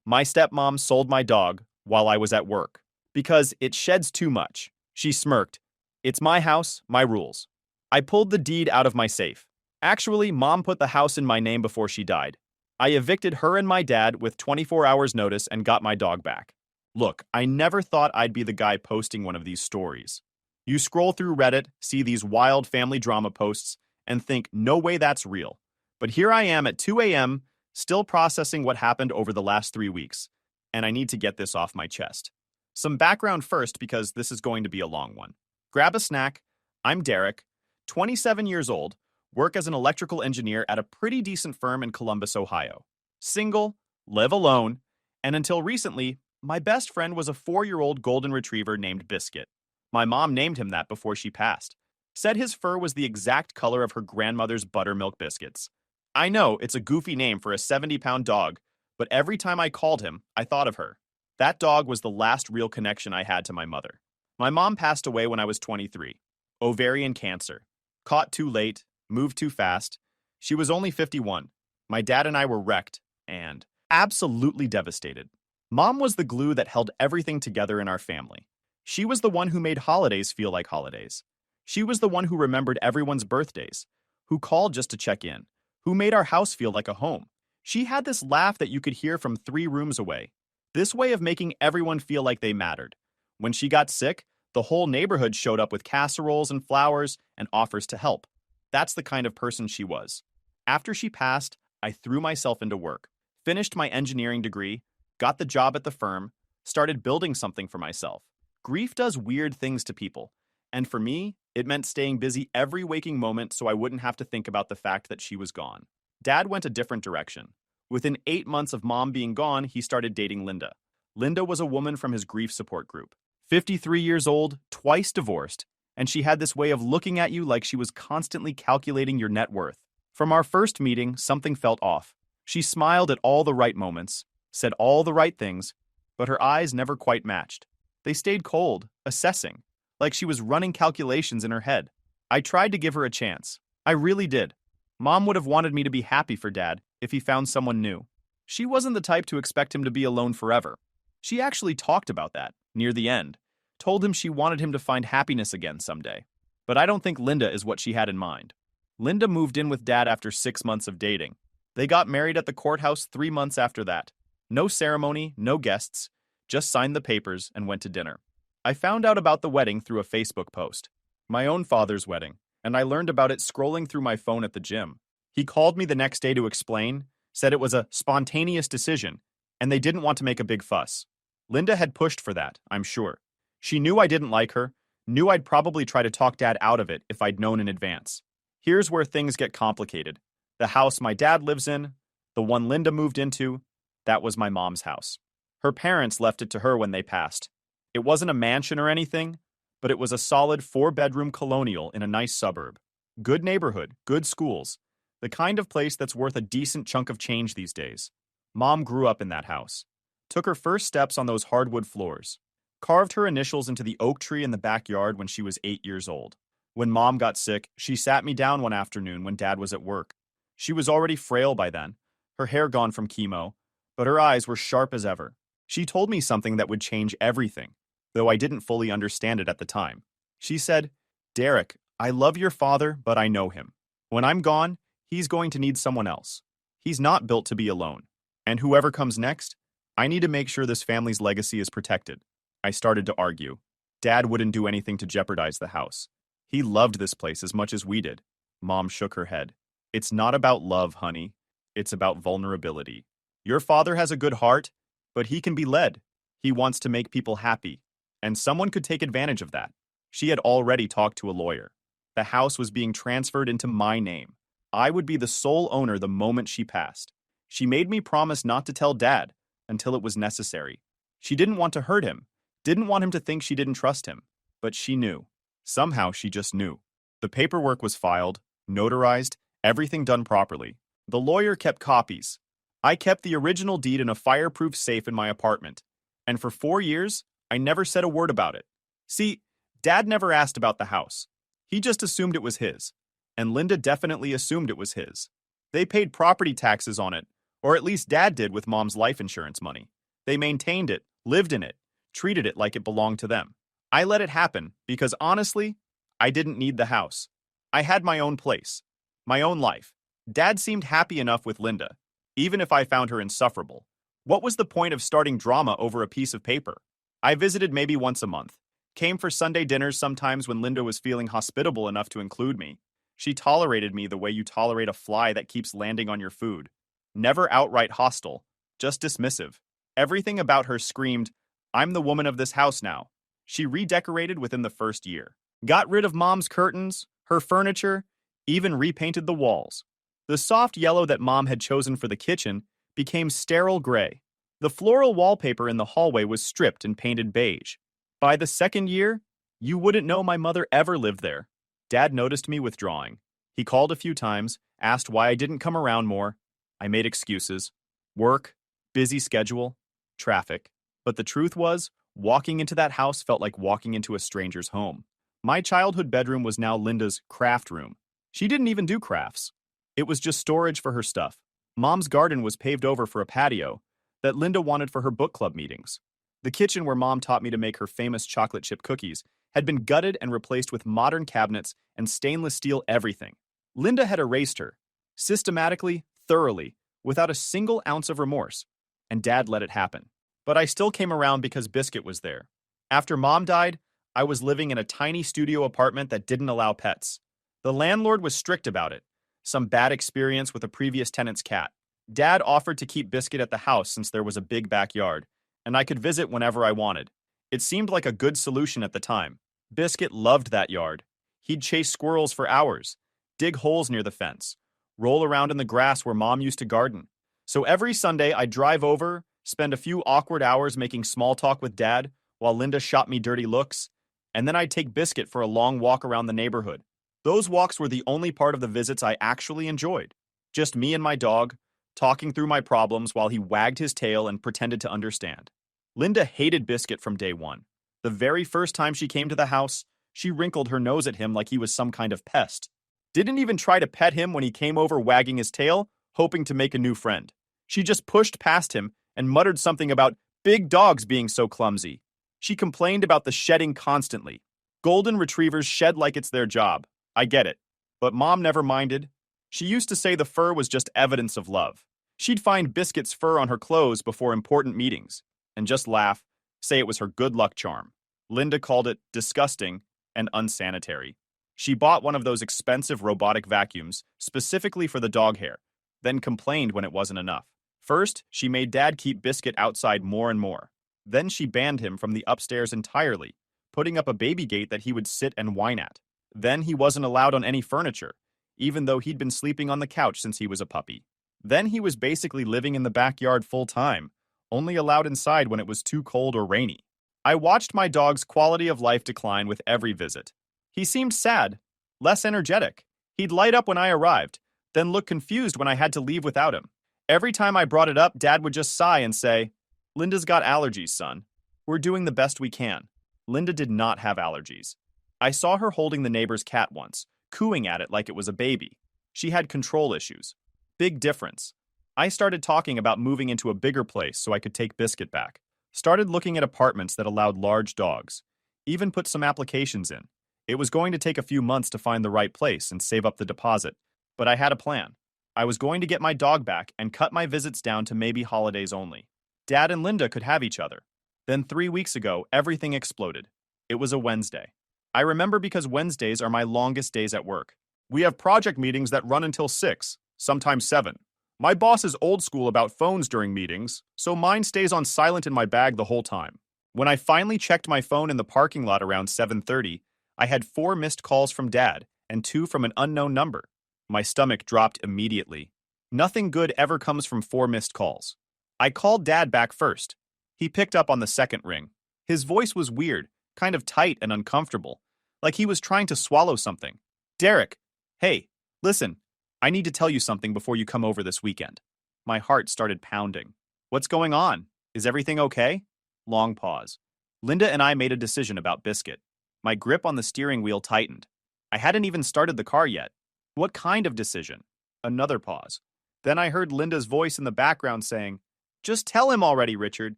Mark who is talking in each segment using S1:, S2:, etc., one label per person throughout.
S1: My stepmom sold my dog while I was at work because it sheds too much. She smirked. It's my house, my rules. I pulled the deed out of my safe. Actually, mom put the house in my name before she died. I evicted her and my dad with 24 hours notice and got my dog back. Look, I never thought I'd be the guy posting one of these stories. You scroll through Reddit, see these wild family drama posts, and think, no way that's real. But here I am at 2 a.m., still processing what happened over the last 3 weeks, and I need to get this off my chest. Some background first because this is going to be a long one. Grab a snack. I'm Derek, 27 years old, work as an electrical engineer at a pretty decent firm in Columbus, Ohio. Single, live alone, and until recently, my best friend was a 4-year-old golden retriever named Biscuit. My mom named him that before she passed. Said his fur was the exact color of her grandmother's buttermilk biscuits. I know it's a goofy name for a 70-pound dog, but every time I called him, I thought of her. That dog was the last real connection I had to my mother. My mom passed away when I was 23. Ovarian cancer. Caught too late, moved too fast. She was only 51. My dad and I were wrecked and absolutely devastated. Mom was the glue that held everything together in our family. She was the one who made holidays feel like holidays. She was the one who remembered everyone's birthdays, who called just to check in, who made our house feel like a home. She had this laugh that you could hear from 3 rooms away. This way of making everyone feel like they mattered. When she got sick, the whole neighborhood showed up with casseroles and flowers and offers to help. That's the kind of person she was. After she passed, I threw myself into work, finished my engineering degree, got the job at the firm, started building something for myself. Grief does weird things to people, and for me, it meant staying busy every waking moment so I wouldn't have to think about the fact that she was gone. Dad went a different direction. Within 8 months of mom being gone, he started dating Linda. Linda was a woman from his grief support group. 53 years old, twice divorced, and she had this way of looking at you like she was constantly calculating your net worth. From our first meeting, something felt off. She smiled at all the right moments, said all the right things, but her eyes never quite matched. They stayed cold, assessing, like she was running calculations in her head. I tried to give her a chance. I really did. Mom would have wanted me to be happy for Dad if he found someone new. She wasn't the type to expect him to be alone forever. She actually talked about that, near the end, told him she wanted him to find happiness again someday. But I don't think Linda is what she had in mind. Linda moved in with Dad after 6 months of dating. They got married at the courthouse 3 months after that. No ceremony, no guests, just signed the papers and went to dinner. I found out about the wedding through a Facebook post. My own father's wedding, and I learned about it scrolling through my phone at the gym. He called me the next day to explain, said it was a spontaneous decision, and they didn't want to make a big fuss. Linda had pushed for that, I'm sure. She knew I didn't like her, knew I'd probably try to talk Dad out of it if I'd known in advance. Here's where things get complicated. The house my dad lives in, the one Linda moved into, that was my mom's house. Her parents left it to her when they passed. It wasn't a mansion or anything, but it was a solid 4-bedroom colonial in a nice suburb. Good neighborhood, good schools, the kind of place that's worth a decent chunk of change these days. Mom grew up in that house. Took her first steps on those hardwood floors. Carved her initials into the oak tree in the backyard when she was 8 years old. When Mom got sick, she sat me down one afternoon when Dad was at work. She was already frail by then, her hair gone from chemo, but her eyes were sharp as ever. She told me something that would change everything, though I didn't fully understand it at the time. She said, "Derek, I love your father, but I know him. When I'm gone, he's going to need someone else. He's not built to be alone. And whoever comes next, I need to make sure this family's legacy is protected." I started to argue. Dad wouldn't do anything to jeopardize the house. He loved this place as much as we did. Mom shook her head. "It's not about love, honey. It's about vulnerability. Your father has a good heart, but he can be led. He wants to make people happy. And someone could take advantage of that." She had already talked to a lawyer. The house was being transferred into my name. I would be the sole owner the moment she passed. She made me promise not to tell Dad until it was necessary. She didn't want to hurt him, didn't want him to think she didn't trust him, but she knew. Somehow she just knew. The paperwork was filed, notarized, everything done properly. The lawyer kept copies. I kept the original deed in a fireproof safe in my apartment, and for 4 years, I never said a word about it. See, Dad never asked about the house. He just assumed it was his, and Linda definitely assumed it was his. They paid property taxes on it, or at least Dad did with Mom's life insurance money. They maintained it, lived in it, treated it like it belonged to them. I let it happen because honestly, I didn't need the house. I had my own place, my own life. Dad seemed happy enough with Linda, even if I found her insufferable. What was the point of starting drama over a piece of paper? I visited maybe once a month, came for Sunday dinners sometimes when Linda was feeling hospitable enough to include me. She tolerated me the way you tolerate a fly that keeps landing on your food. Never outright hostile, just dismissive. Everything about her screamed, "I'm the woman of this house now." She redecorated within the first year. Got rid of Mom's curtains, her furniture, even repainted the walls. The soft yellow that Mom had chosen for the kitchen became sterile gray. The floral wallpaper in the hallway was stripped and painted beige. By the second year, you wouldn't know my mother ever lived there. Dad noticed me withdrawing. He called a few times, asked why I didn't come around more. I made excuses. Work, busy schedule, traffic. But the truth was, walking into that house felt like walking into a stranger's home. My childhood bedroom was now Linda's craft room. She didn't even do crafts. It was just storage for her stuff. Mom's garden was paved over for a patio that Linda wanted for her book club meetings. The kitchen where Mom taught me to make her famous chocolate chip cookies had been gutted and replaced with modern cabinets and stainless steel everything. Linda had erased her, systematically, thoroughly, without a single ounce of remorse, and Dad let it happen. But I still came around because Biscuit was there. After Mom died, I was living in a tiny studio apartment that didn't allow pets. The landlord was strict about it. Some bad experience with a previous tenant's cat. Dad offered to keep Biscuit at the house since there was a big backyard, and I could visit whenever I wanted. It seemed like a good solution at the time. Biscuit loved that yard. He'd chase squirrels for hours, dig holes near the fence, roll around in the grass where Mom used to garden. So every Sunday, I'd drive over, spend a few awkward hours making small talk with Dad while Linda shot me dirty looks, and then I'd take Biscuit for a long walk around the neighborhood. Those walks were the only part of the visits I actually enjoyed. Just me and my dog, talking through my problems while he wagged his tail and pretended to understand. Linda hated Biscuit from day one. The very first time she came to the house, she wrinkled her nose at him like he was some kind of pest. Didn't even try to pet him when he came over wagging his tail, hoping to make a new friend. She just pushed past him and muttered something about big dogs being so clumsy. She complained about the shedding constantly. Golden retrievers shed like it's their job. I get it. But Mom never minded. She used to say the fur was just evidence of love. She'd find Biscuit's fur on her clothes before important meetings, and just laugh, say it was her good luck charm. Linda called it disgusting and unsanitary. She bought one of those expensive robotic vacuums specifically for the dog hair, then complained when it wasn't enough. First, she made Dad keep Biscuit outside more and more. Then she banned him from the upstairs entirely, putting up a baby gate that he would sit and whine at. Then he wasn't allowed on any furniture, even though he'd been sleeping on the couch since he was a puppy. Then he was basically living in the backyard full time, only allowed inside when it was too cold or rainy. I watched my dog's quality of life decline with every visit. He seemed sad, less energetic. He'd light up when I arrived, then look confused when I had to leave without him. Every time I brought it up, Dad would just sigh and say, "Linda's got allergies, son. We're doing the best we can." Linda did not have allergies. I saw her holding the neighbor's cat once, cooing at it like it was a baby. She had control issues. Big difference. I started talking about moving into a bigger place so I could take Biscuit back. Started looking at apartments that allowed large dogs. Even put some applications in. It was going to take a few months to find the right place and save up the deposit, but I had a plan. I was going to get my dog back and cut my visits down to maybe holidays only. Dad and Linda could have each other. Then 3 weeks ago, everything exploded. It was a Wednesday. I remember because Wednesdays are my longest days at work. We have project meetings that run until 6, sometimes 7. My boss is old school about phones during meetings, so mine stays on silent in my bag the whole time. When I finally checked my phone in the parking lot around 7:30, I had 4 missed calls from Dad and 2 from an unknown number. My stomach dropped immediately. Nothing good ever comes from 4 missed calls. I called Dad back first. He picked up on the second ring. His voice was weird, kind of tight and uncomfortable, like he was trying to swallow something. "Derek, hey, listen, I need to tell you something before you come over this weekend." My heart started pounding. "What's going on? Is everything okay?" Long pause. Linda and I made a decision about Biscuit. My grip on the steering wheel tightened. I hadn't even started the car yet. "What kind of decision?" Another pause. Then I heard Linda's voice in the background saying, "Just tell him already, Richard.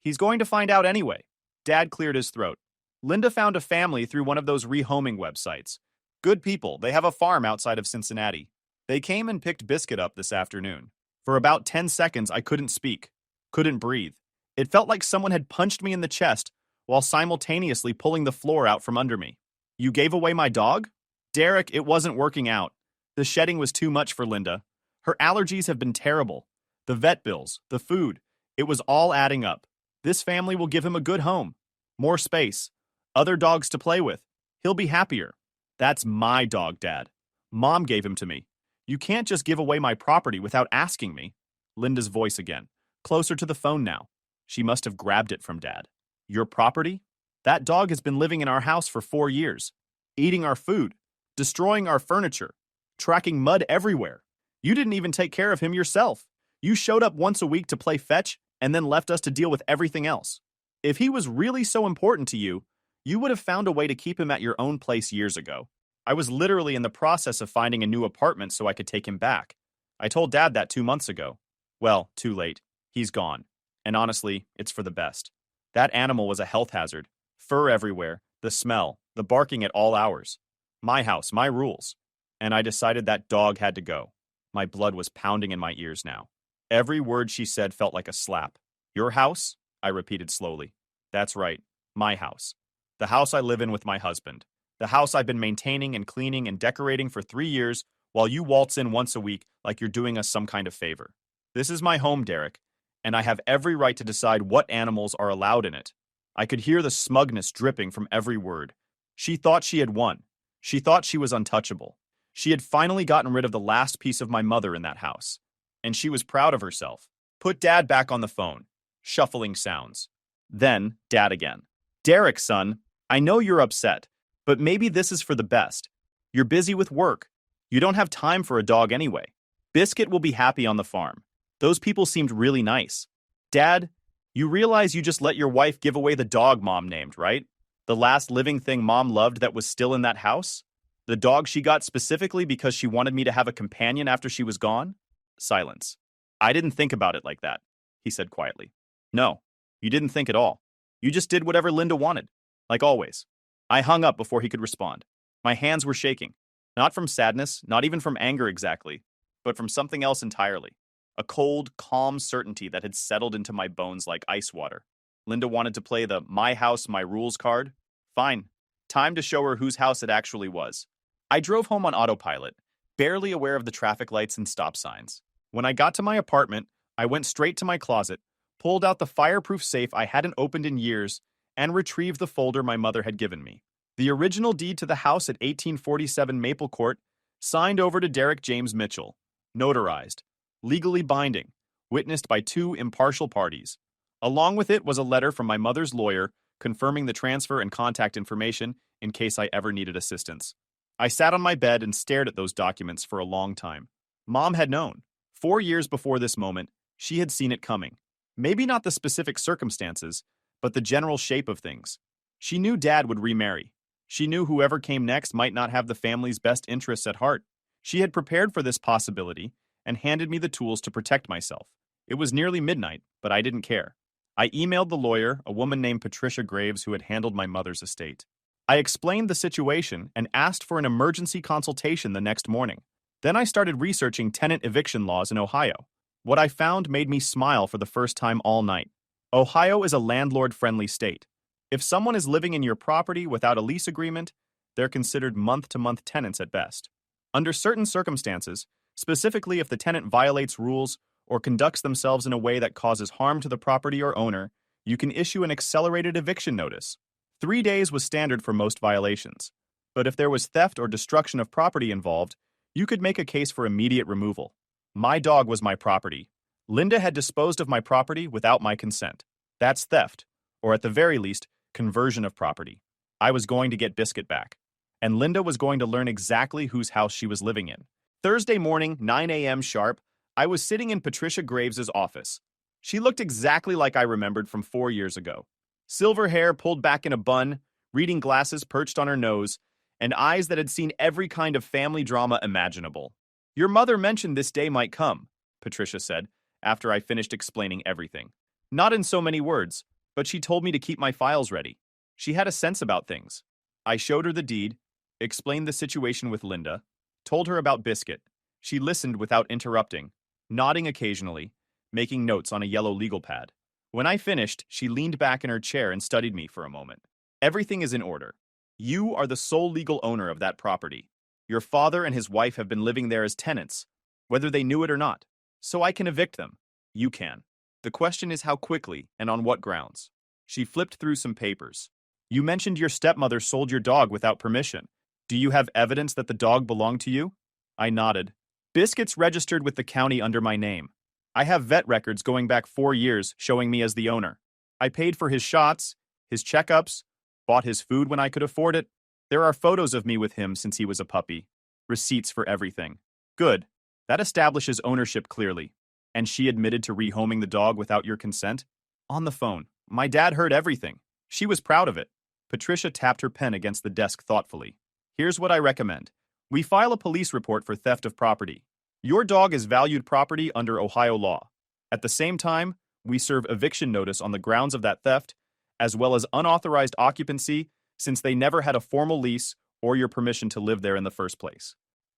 S1: He's going to find out anyway. Dad cleared his throat. Linda found a family through one of those rehoming websites. Good people, they have a farm outside of Cincinnati. They came and picked Biscuit up this afternoon. For about 10 seconds, I couldn't speak, couldn't breathe. It felt like someone had punched me in the chest while simultaneously pulling the floor out from under me. You gave away my dog? Derek, it wasn't working out. The shedding was too much for Linda. Her allergies have been terrible. The vet bills, the food, it was all adding up. This family will give him a good home, more space, other dogs to play with. He'll be happier. That's my dog, Dad. Mom gave him to me. You can't just give away my property without asking me. Linda's voice again, closer to the phone now. She must have grabbed it from Dad. Your property? That dog has been living in our house for 4 years, eating our food, destroying our furniture, tracking mud everywhere. You didn't even take care of him yourself. You showed up once a week to play fetch and then left us to deal with everything else. If he was really so important to you, you would have found a way to keep him at your own place years ago. I was literally in the process of finding a new apartment so I could take him back. I told Dad that 2 months ago. Well, too late. He's gone. And honestly, it's for the best. That animal was a health hazard. Fur everywhere, the smell, the barking at all hours. My house, my rules. And I decided that dog had to go. My blood was pounding in my ears now. Every word she said felt like a slap. Your house? I repeated slowly. That's right, my house. The house I live in with my husband. The house I've been maintaining and cleaning and decorating for 3 years while you waltz in once a week like you're doing us some kind of favor. This is my home, Derek, and I have every right to decide what animals are allowed in it. I could hear the smugness dripping from every word. She thought she had won. She thought she was untouchable. She had finally gotten rid of the last piece of my mother in that house. And she was proud of herself. Put Dad back on the phone. Shuffling sounds. Then, Dad again. Derek, son, I know you're upset, but maybe this is for the best. You're busy with work. You don't have time for a dog anyway. Biscuit will be happy on the farm. Those people seemed really nice. Dad, you realize you just let your wife give away the dog Mom named, right? The last living thing Mom loved that was still in that house? The dog she got specifically because she wanted me to have a companion after she was gone? Silence. I didn't think about it like that, he said quietly. No, you didn't think at all. You just did whatever Linda wanted, like always. I hung up before he could respond. My hands were shaking, not from sadness, not even from anger exactly, but from something else entirely. A cold, calm certainty that had settled into my bones like ice water. Linda wanted to play the my house, my rules card. Fine. Time to show her whose house it actually was. I drove home on autopilot, barely aware of the traffic lights and stop signs. When I got to my apartment, I went straight to my closet, pulled out the fireproof safe I hadn't opened in years, and retrieved the folder my mother had given me. The original deed to the house at 1847 Maple Court, signed over to Derek James Mitchell, notarized, legally binding, witnessed by 2 impartial parties. Along with it was a letter from my mother's lawyer confirming the transfer and contact information in case I ever needed assistance. I sat on my bed and stared at those documents for a long time. Mom had known. 4 years before this moment, she had seen it coming. Maybe not the specific circumstances, but the general shape of things. She knew Dad would remarry. She knew whoever came next might not have the family's best interests at heart. She had prepared for this possibility and handed me the tools to protect myself. It was nearly midnight, but I didn't care. I emailed the lawyer, a woman named Patricia Graves, who had handled my mother's estate. I explained the situation and asked for an emergency consultation the next morning. Then I started researching tenant eviction laws in Ohio. What I found made me smile for the first time all night. Ohio is a landlord-friendly state. If someone is living in your property without a lease agreement, they're considered month-to-month tenants at best. Under certain circumstances, specifically if the tenant violates rules or conducts themselves in a way that causes harm to the property or owner, you can issue an accelerated eviction notice. 3 days was standard for most violations. But if there was theft or destruction of property involved, you could make a case for immediate removal. My dog was my property. Linda had disposed of my property without my consent. That's theft, or at the very least, conversion of property. I was going to get Biscuit back, and Linda was going to learn exactly whose house she was living in. Thursday morning, 9 a.m. sharp, I was sitting in Patricia Graves's office. She looked exactly like I remembered from 4 years ago. Silver hair pulled back in a bun, reading glasses perched on her nose, and eyes that had seen every kind of family drama imaginable. Your mother mentioned this day might come, Patricia said, after I finished explaining everything. Not in so many words, but she told me to keep my files ready. She had a sense about things. I showed her the deed, explained the situation with Linda, told her about Biscuit. She listened without interrupting, nodding occasionally, making notes on a yellow legal pad. When I finished, she leaned back in her chair and studied me for a moment. Everything is in order. You are the sole legal owner of that property. Your father and his wife have been living there as tenants, whether they knew it or not. So I can evict them. You can. The question is how quickly and on what grounds. She flipped through some papers. You mentioned your stepmother sold your dog without permission. Do you have evidence that the dog belonged to you? I nodded. Biscuit's registered with the county under my name. I have vet records going back 4 years showing me as the owner. I paid for his shots, his checkups, bought his food when I could afford it. There are photos of me with him since he was a puppy. Receipts for everything. Good. That establishes ownership clearly. And she admitted to rehoming the dog without your consent? On the phone. My dad heard everything. She was proud of it. Patricia tapped her pen against the desk thoughtfully. Here's what I recommend. We file a police report for theft of property. Your dog is valued property under Ohio law. At the same time, we serve eviction notice on the grounds of that theft, as well as unauthorized occupancy, since they never had a formal lease or your permission to live there in the first place.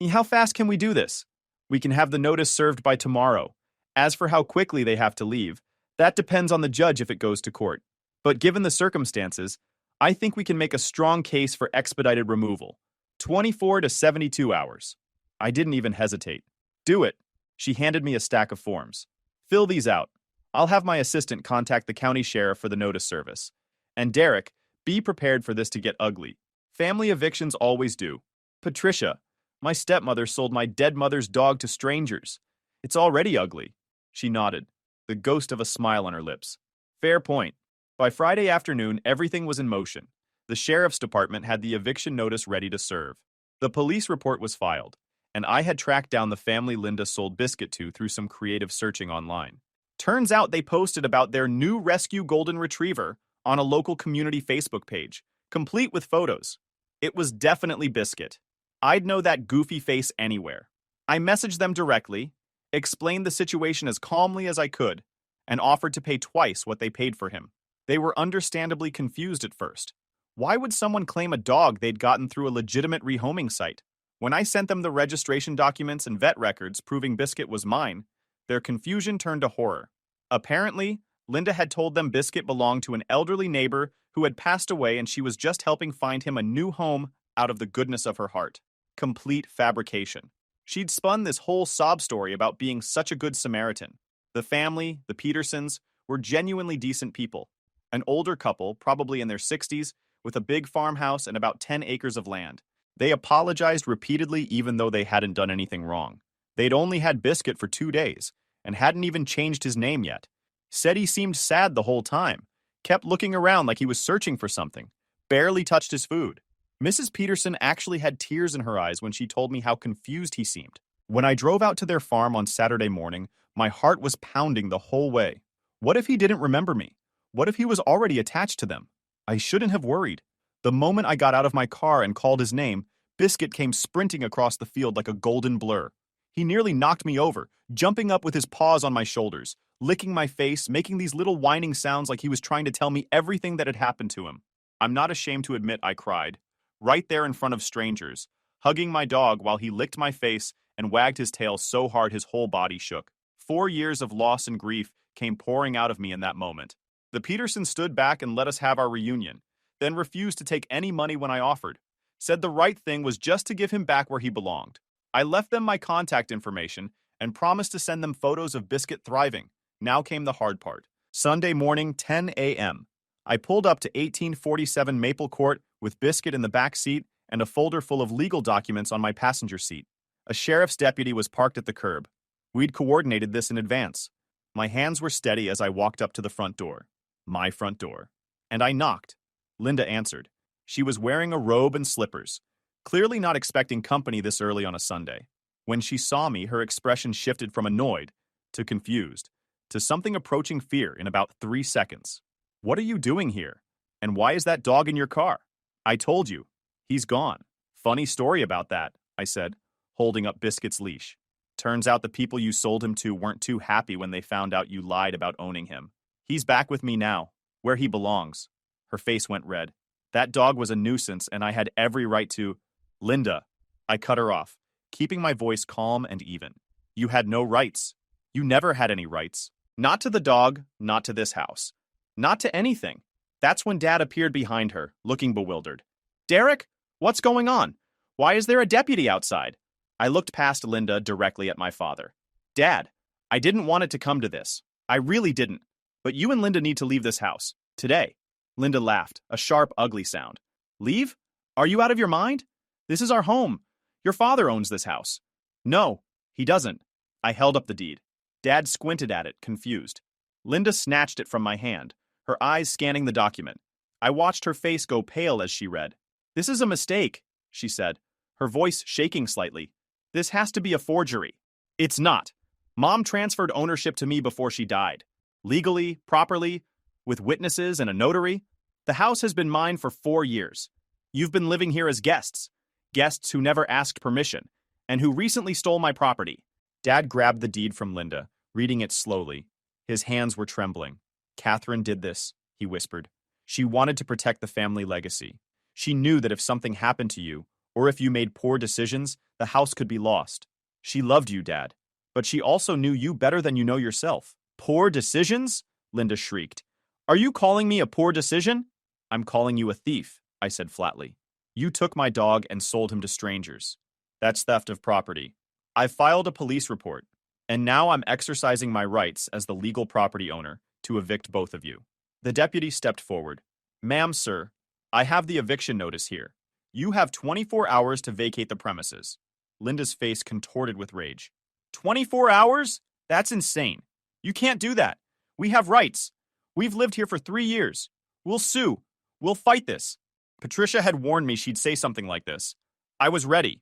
S1: How fast can we do this? We can have the notice served by tomorrow. As for how quickly they have to leave, that depends on the judge if it goes to court. But given the circumstances, I think we can make a strong case for expedited removal. 24 to 72 hours. I didn't even hesitate. Do it. She handed me a stack of forms. Fill these out. I'll have my assistant contact the county sheriff for the notice service. And Derek, be prepared for this to get ugly. Family evictions always do. Patricia, my stepmother sold my dead mother's dog to strangers. It's already ugly. She nodded, the ghost of a smile on her lips. Fair point. By Friday afternoon, everything was in motion. The sheriff's department had the eviction notice ready to serve. The police report was filed, and I had tracked down the family Linda sold Biscuit to through some creative searching online. Turns out they posted about their new rescue golden retriever on a local community Facebook page, complete with photos. It was definitely Biscuit. I'd know that goofy face anywhere. I messaged them directly, explained the situation as calmly as I could, and offered to pay twice what they paid for him. They were understandably confused at first. Why would someone claim a dog they'd gotten through a legitimate rehoming site? When I sent them the registration documents and vet records proving Biscuit was mine, their confusion turned to horror. Apparently, Linda had told them Biscuit belonged to an elderly neighbor who had passed away and she was just helping find him a new home out of the goodness of her heart. Complete fabrication. She'd spun this whole sob story about being such a good Samaritan. The family, the Petersons, were genuinely decent people. An older couple, probably in their 60s, with a big farmhouse and about 10 acres of land. They apologized repeatedly even though they hadn't done anything wrong. They'd only had Biscuit for 2 days and hadn't even changed his name yet. Said he seemed sad the whole time, kept looking around like he was searching for something, barely touched his food. Mrs. Peterson actually had tears in her eyes when she told me how confused he seemed. When I drove out to their farm on Saturday morning, my heart was pounding the whole way. What if he didn't remember me? What if he was already attached to them? I shouldn't have worried. The moment I got out of my car and called his name, Biscuit came sprinting across the field like a golden blur. He nearly knocked me over, jumping up with his paws on my shoulders, licking my face, making these little whining sounds like he was trying to tell me everything that had happened to him. I'm not ashamed to admit I cried. Right there in front of strangers, hugging my dog while he licked my face and wagged his tail so hard his whole body shook. 4 years of loss and grief came pouring out of me in that moment. The Petersons stood back and let us have our reunion, then refused to take any money when I offered. Said the right thing was just to give him back where he belonged. I left them my contact information and promised to send them photos of Biscuit thriving. Now came the hard part. Sunday morning, 10 a.m. I pulled up to 1847 Maple Court with Biscuit in the back seat and a folder full of legal documents on my passenger seat. A sheriff's deputy was parked at the curb. We'd coordinated this in advance. My hands were steady as I walked up to the front door. My front door. And I knocked. Linda answered. She was wearing a robe and slippers, clearly not expecting company this early on a Sunday. When she saw me, her expression shifted from annoyed to confused to something approaching fear in about 3 seconds. What are you doing here? And why is that dog in your car? I told you. He's gone. Funny story about that, I said, holding up Biscuit's leash. Turns out the people you sold him to weren't too happy when they found out you lied about owning him. He's back with me now. Where he belongs. Her face went red. That dog was a nuisance, and I had every right to. Linda. I cut her off, keeping my voice calm and even. You had no rights. You never had any rights. Not to the dog, not to this house. Not to anything. That's when Dad appeared behind her, looking bewildered. Derek, what's going on? Why is there a deputy outside? I looked past Linda directly at my father. Dad, I didn't want it to come to this. I really didn't. But you and Linda need to leave this house. Today. Linda laughed, a sharp, ugly sound. Leave? Are you out of your mind? This is our home. Your father owns this house. No, he doesn't. I held up the deed. Dad squinted at it, confused. Linda snatched it from my hand, her eyes scanning the document. I watched her face go pale as she read. This is a mistake, she said, her voice shaking slightly. This has to be a forgery. It's not. Mom transferred ownership to me before she died. Legally, properly, with witnesses and a notary. The house has been mine for 4 years. You've been living here as guests. Guests who never asked permission, and who recently stole my property. Dad grabbed the deed from Linda, reading it slowly. His hands were trembling. Catherine did this, he whispered. She wanted to protect the family legacy. She knew that if something happened to you, or if you made poor decisions, the house could be lost. She loved you, Dad. But she also knew you better than you know yourself. Poor decisions? Linda shrieked. Are you calling me a poor decision? I'm calling you a thief, I said flatly. You took my dog and sold him to strangers. That's theft of property. I filed a police report, and now I'm exercising my rights as the legal property owner to evict both of you. The deputy stepped forward. Ma'am, sir, I have the eviction notice here. You have 24 hours to vacate the premises. Linda's face contorted with rage. 24 hours? That's insane. You can't do that. We have rights. We've lived here for 3 years. We'll sue. We'll fight this. Patricia had warned me she'd say something like this. I was ready.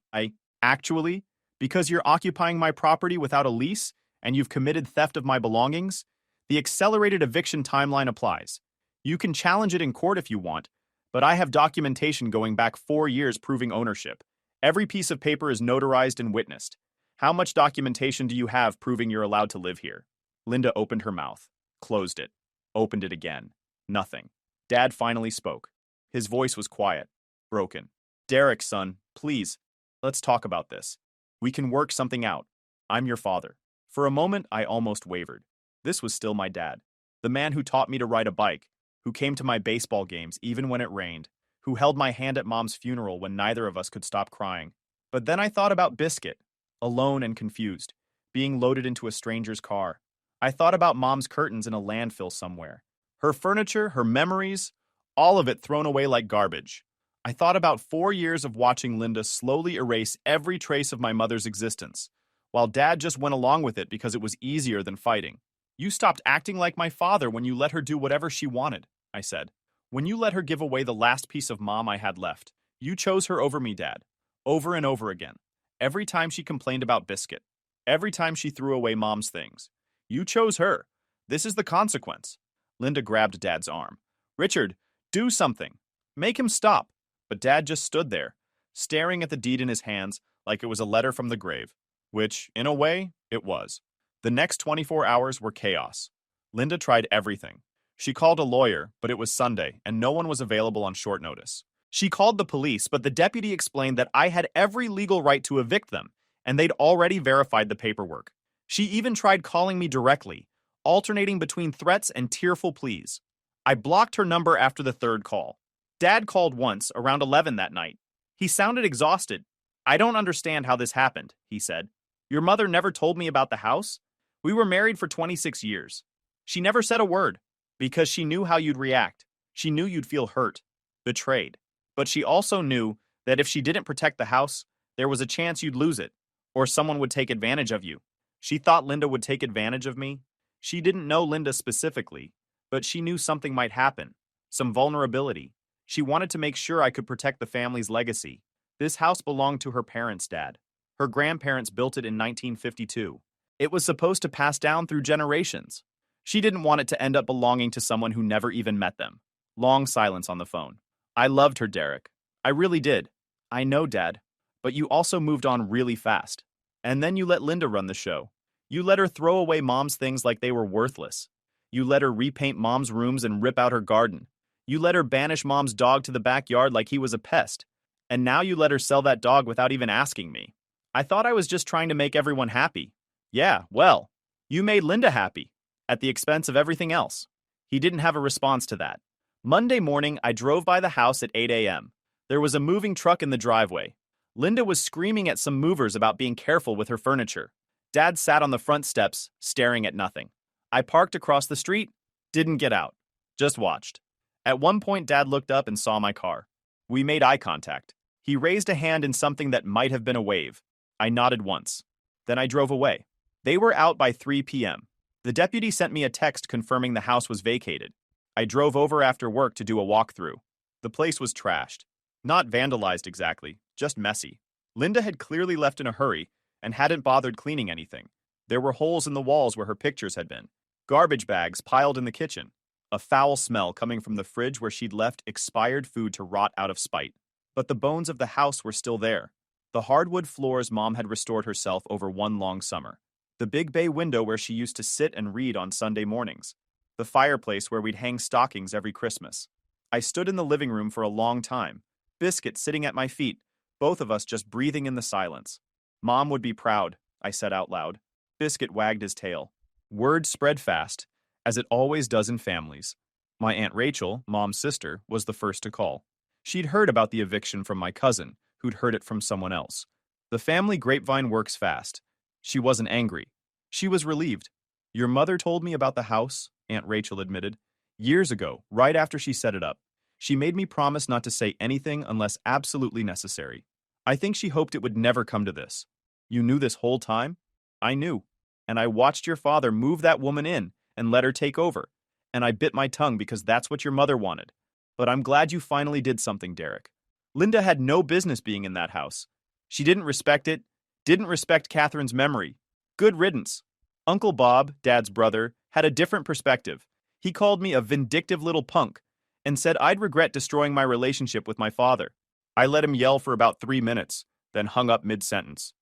S1: Actually, because you're occupying my property without a lease and you've committed theft of my belongings, the accelerated eviction timeline applies. You can challenge it in court if you want, but I have documentation going back 4 years proving ownership. Every piece of paper is notarized and witnessed. How much documentation do you have proving you're allowed to live here? Linda opened her mouth, closed it, opened it again. Nothing. Dad finally spoke. His voice was quiet, broken. Derek, son, please, let's talk about this. We can work something out. I'm your father. For a moment, I almost wavered. This was still my dad. The man who taught me to ride a bike, who came to my baseball games even when it rained, who held my hand at Mom's funeral when neither of us could stop crying. But then I thought about Biscuit, alone and confused, being loaded into a stranger's car. I thought about Mom's curtains in a landfill somewhere. Her furniture, her memories, all of it thrown away like garbage. I thought about 4 years of watching Linda slowly erase every trace of my mother's existence, while Dad just went along with it because it was easier than fighting. You stopped acting like my father when you let her do whatever she wanted, I said. When you let her give away the last piece of Mom I had left, you chose her over me, Dad. Over and over again. Every time she complained about Biscuit. Every time she threw away Mom's things. You chose her. This is the consequence. Linda grabbed Dad's arm. Richard, do something. Make him stop. But Dad just stood there, staring at the deed in his hands like it was a letter from the grave, which, in a way, it was. The next 24 hours were chaos. Linda tried everything. She called a lawyer, but it was Sunday, and no one was available on short notice. She called the police, but the deputy explained that I had every legal right to evict them, and they'd already verified the paperwork. She even tried calling me directly, alternating between threats and tearful pleas. I blocked her number after the 3rd call. Dad called once, around 11 that night. He sounded exhausted. I don't understand how this happened, he said. Your mother never told me about the house. We were married for 26 years. She never said a word, because she knew how you'd react. She knew you'd feel hurt, betrayed. But she also knew that if she didn't protect the house, there was a chance you'd lose it, or someone would take advantage of you. She thought Linda would take advantage of me. She didn't know Linda specifically, but she knew something might happen, some vulnerability. She wanted to make sure I could protect the family's legacy. This house belonged to her parents' dad. Her grandparents built it in 1952. It was supposed to pass down through generations. She didn't want it to end up belonging to someone who never even met them. Long silence on the phone. I loved her, Derek. I really did. I know, Dad. But you also moved on really fast. And then you let Linda run the show. You let her throw away Mom's things like they were worthless. You let her repaint Mom's rooms and rip out her garden. You let her banish Mom's dog to the backyard like he was a pest. And now you let her sell that dog without even asking me. I thought I was just trying to make everyone happy. Yeah, well, you made Linda happy, at the expense of everything else. He didn't have a response to that. Monday morning, I drove by the house at 8 a.m. There was a moving truck in the driveway. Linda was screaming at some movers about being careful with her furniture. Dad sat on the front steps, staring at nothing. I parked across the street, didn't get out, just watched. At one point, Dad looked up and saw my car. We made eye contact. He raised a hand in something that might have been a wave. I nodded once. Then I drove away. They were out by 3 p.m. The deputy sent me a text confirming the house was vacated. I drove over after work to do a walkthrough. The place was trashed. Not vandalized exactly, just messy. Linda had clearly left in a hurry and hadn't bothered cleaning anything. There were holes in the walls where her pictures had been. Garbage bags piled in the kitchen. A foul smell coming from the fridge where she'd left expired food to rot out of spite. But the bones of the house were still there. The hardwood floors Mom had restored herself over one long summer. The big bay window where she used to sit and read on Sunday mornings. The fireplace where we'd hang stockings every Christmas. I stood in the living room for a long time. Biscuit sitting at my feet, both of us just breathing in the silence. Mom would be proud, I said out loud. Biscuit wagged his tail. Word spread fast, as it always does in families. My Aunt Rachel, Mom's sister, was the first to call. She'd heard about the eviction from my cousin, who'd heard it from someone else. The family grapevine works fast. She wasn't angry. She was relieved. Your mother told me about the house, Aunt Rachel admitted. Years ago, right after she set it up. She made me promise not to say anything unless absolutely necessary. I think she hoped it would never come to this. You knew this whole time? I knew. And I watched your father move that woman in and let her take over. And I bit my tongue because that's what your mother wanted. But I'm glad you finally did something, Derek. Linda had no business being in that house. She didn't respect it, didn't respect Catherine's memory. Good riddance. Uncle Bob, Dad's brother, had a different perspective. He called me a vindictive little punk and said I'd regret destroying my relationship with my father. I let him yell for about 3 minutes, then hung up mid-sentence.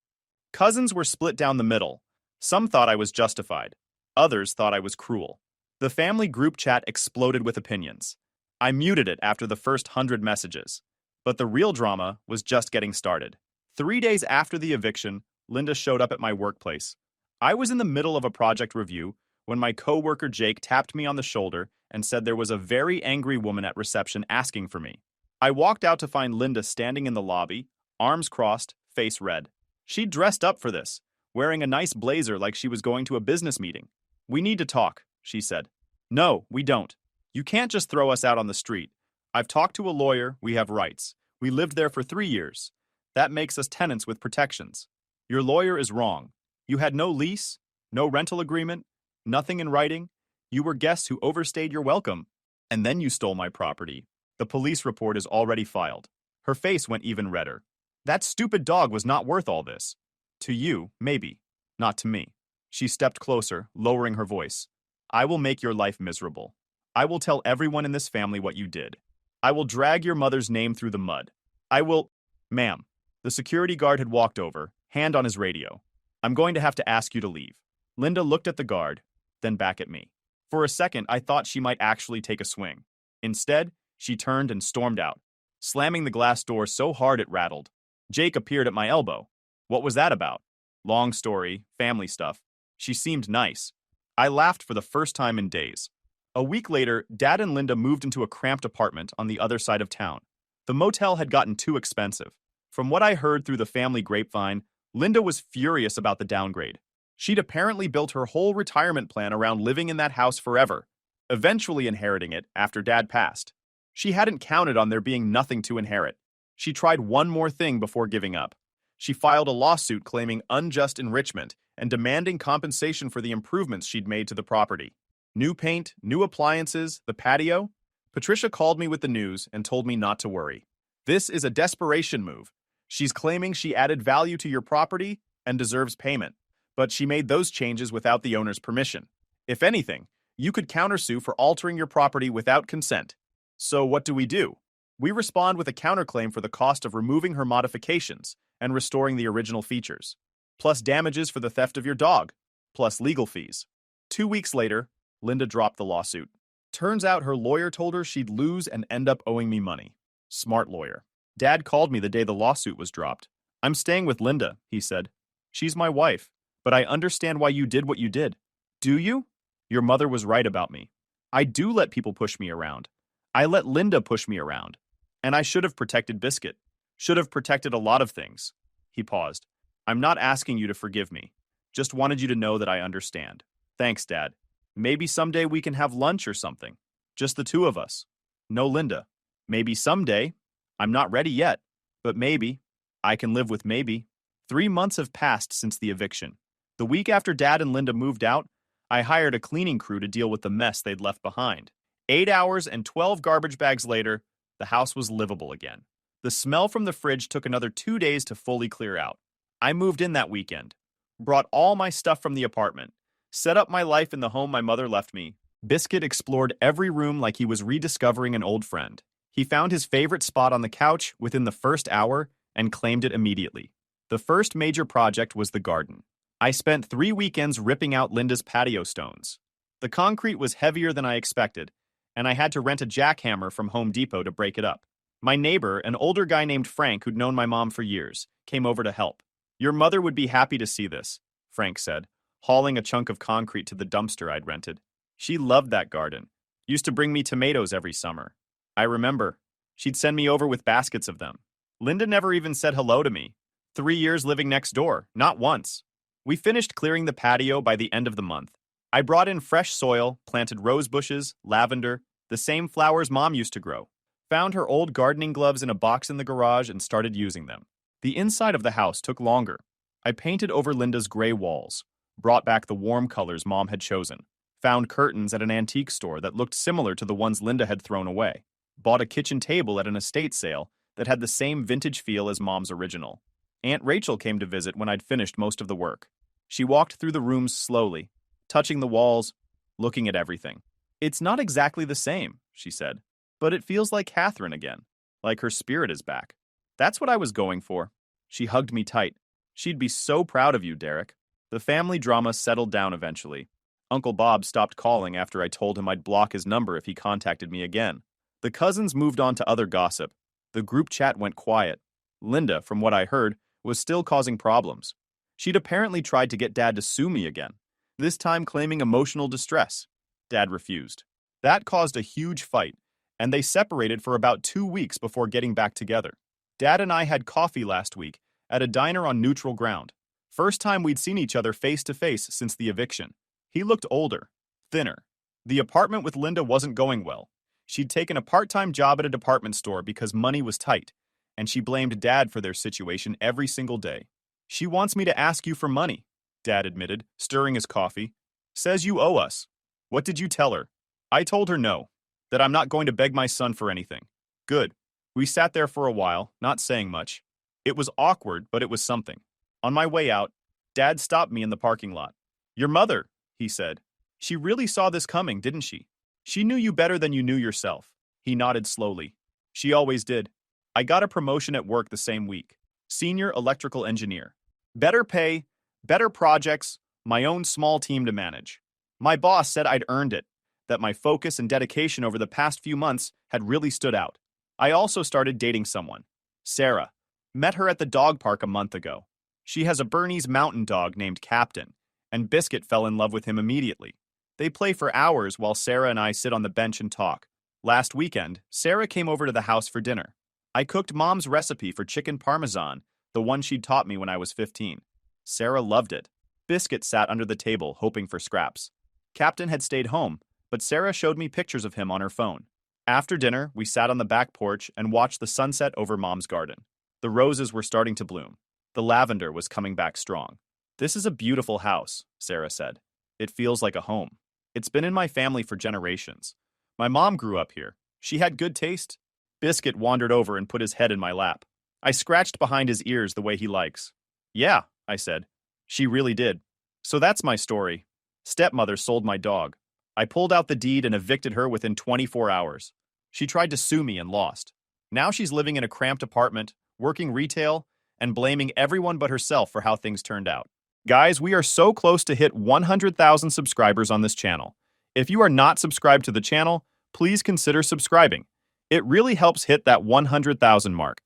S1: Cousins were split down the middle. Some thought I was justified. Others thought I was cruel. The family group chat exploded with opinions. I muted it after the first 100 messages. But the real drama was just getting started. 3 days after the eviction, Linda showed up at my workplace. I was in the middle of a project review when my coworker Jake tapped me on the shoulder and said there was a very angry woman at reception asking for me. I walked out to find Linda standing in the lobby, arms crossed, face red. She'd dressed up for this, wearing a nice blazer like she was going to a business meeting. We need to talk, she said. No, we don't. You can't just throw us out on the street. I've talked to a lawyer, we have rights. We lived there for 3 years. That makes us tenants with protections. Your lawyer is wrong. You had no lease, no rental agreement, nothing in writing. You were guests who overstayed your welcome. And then you stole my property. The police report is already filed. Her face went even redder. That stupid dog was not worth all this. To you, maybe. Not to me. She stepped closer, lowering her voice. I will make your life miserable. I will tell everyone in this family what you did. I will drag your mother's name through the mud. I will... Ma'am. The security guard had walked over, hand on his radio. I'm going to have to ask you to leave. Linda looked at the guard, then back at me. For a second, I thought she might actually take a swing. Instead, she turned and stormed out, slamming the glass door so hard it rattled. Jake appeared at my elbow. What was that about? Long story, family stuff. She seemed nice. I laughed for the first time in days. A week later, Dad and Linda moved into a cramped apartment on the other side of town. The motel had gotten too expensive. From what I heard through the family grapevine, Linda was furious about the downgrade. She'd apparently built her whole retirement plan around living in that house forever, eventually inheriting it after Dad passed. She hadn't counted on there being nothing to inherit. She tried one more thing before giving up. She filed a lawsuit claiming unjust enrichment and demanding compensation for the improvements she'd made to the property. New paint, new appliances, the patio. Patricia called me with the news and told me not to worry. This is a desperation move. She's claiming she added value to your property and deserves payment, but she made those changes without the owner's permission. If anything, you could countersue for altering your property without consent. So what do? We respond with a counterclaim for the cost of removing her modifications and restoring the original features, plus damages for the theft of your dog, plus legal fees. 2 weeks later, Linda dropped the lawsuit. Turns out her lawyer told her she'd lose and end up owing me money. Smart lawyer. Dad called me the day the lawsuit was dropped. I'm staying with Linda, he said. She's my wife, but I understand why you did what you did. Do you? Your mother was right about me. I do let people push me around. I let Linda push me around. And I should have protected Biscuit. Should have protected a lot of things. He paused. I'm not asking you to forgive me. Just wanted you to know that I understand. Thanks, Dad. Maybe someday we can have lunch or something. Just the two of us. No Linda. Maybe someday. I'm not ready yet. But maybe. I can live with maybe. 3 months have passed since the eviction. The week after Dad and Linda moved out, I hired a cleaning crew to deal with the mess they'd left behind. 8 hours and 12 garbage bags later, the house was livable again. The smell from the fridge took another 2 days to fully clear out. I moved in that weekend, brought all my stuff from the apartment, set up my life in the home my mother left me. Biscuit explored every room like he was rediscovering an old friend. He found his favorite spot on the couch within the first hour and claimed it immediately. The first major project was the garden. I spent 3 weekends ripping out Linda's patio stones. The concrete was heavier than I expected, and I had to rent a jackhammer from Home Depot to break it up. My neighbor, an older guy named Frank who'd known my mom for years, came over to help. Your mother would be happy to see this, Frank said, hauling a chunk of concrete to the dumpster I'd rented. She loved that garden. Used to bring me tomatoes every summer. I remember. She'd send me over with baskets of them. Linda never even said hello to me. 3 years living next door, not once. We finished clearing the patio by the end of the month. I brought in fresh soil, planted rose bushes, lavender, the same flowers Mom used to grow. Found her old gardening gloves in a box in the garage and started using them. The inside of the house took longer. I painted over Linda's gray walls, brought back the warm colors Mom had chosen, found curtains at an antique store that looked similar to the ones Linda had thrown away, bought a kitchen table at an estate sale that had the same vintage feel as Mom's original. Aunt Rachel came to visit when I'd finished most of the work. She walked through the rooms slowly, touching the walls, looking at everything. It's not exactly the same, she said, but it feels like Catherine again, like her spirit is back. That's what I was going for. She hugged me tight. She'd be so proud of you, Derek. The family drama settled down eventually. Uncle Bob stopped calling after I told him I'd block his number if he contacted me again. The cousins moved on to other gossip. The group chat went quiet. Linda, from what I heard, was still causing problems. She'd apparently tried to get Dad to sue me again, this time claiming emotional distress. Dad refused. That caused a huge fight, and they separated for about 2 weeks before getting back together. Dad and I had coffee last week at a diner on neutral ground. First time we'd seen each other face to face since the eviction. He looked older, thinner. The apartment with Linda wasn't going well. She'd taken a part-time job at a department store because money was tight, and she blamed Dad for their situation every single day. She wants me to ask you for money, Dad admitted, stirring his coffee. Says you owe us. What did you tell her? I told her no, that I'm not going to beg my son for anything. Good. We sat there for a while, not saying much. It was awkward, but it was something. On my way out, Dad stopped me in the parking lot. Your mother, he said. She really saw this coming, didn't she? She knew you better than you knew yourself. He nodded slowly. She always did. I got a promotion at work the same week. Senior electrical engineer. Better pay, better projects, my own small team to manage. My boss said I'd earned it, that my focus and dedication over the past few months had really stood out. I also started dating someone, Sarah. Met her at the dog park a month ago. She has a Bernese mountain dog named Captain, and Biscuit fell in love with him immediately. They play for hours while Sarah and I sit on the bench and talk. Last weekend, Sarah came over to the house for dinner. I cooked Mom's recipe for chicken parmesan, the one she'd taught me when I was 15. Sarah loved it. Biscuit sat under the table, hoping for scraps. Captain had stayed home, but Sarah showed me pictures of him on her phone. After dinner, we sat on the back porch and watched the sunset over Mom's garden. The roses were starting to bloom. The lavender was coming back strong. This is a beautiful house, Sarah said. It feels like a home. It's been in my family for generations. My mom grew up here. She had good taste. Biscuit wandered over and put his head in my lap. I scratched behind his ears the way he likes. Yeah, I said. She really did. So that's my story. Stepmother sold my dog. I pulled out the deed and evicted her within 24 hours. She tried to sue me and lost. Now she's living in a cramped apartment, working retail, and blaming everyone but herself for how things turned out. Guys, we are so close to hit 100,000 subscribers on this channel. If you are not subscribed to the channel, please consider subscribing. It really helps hit that 100,000 mark.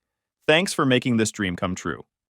S1: Thanks for making this dream come true.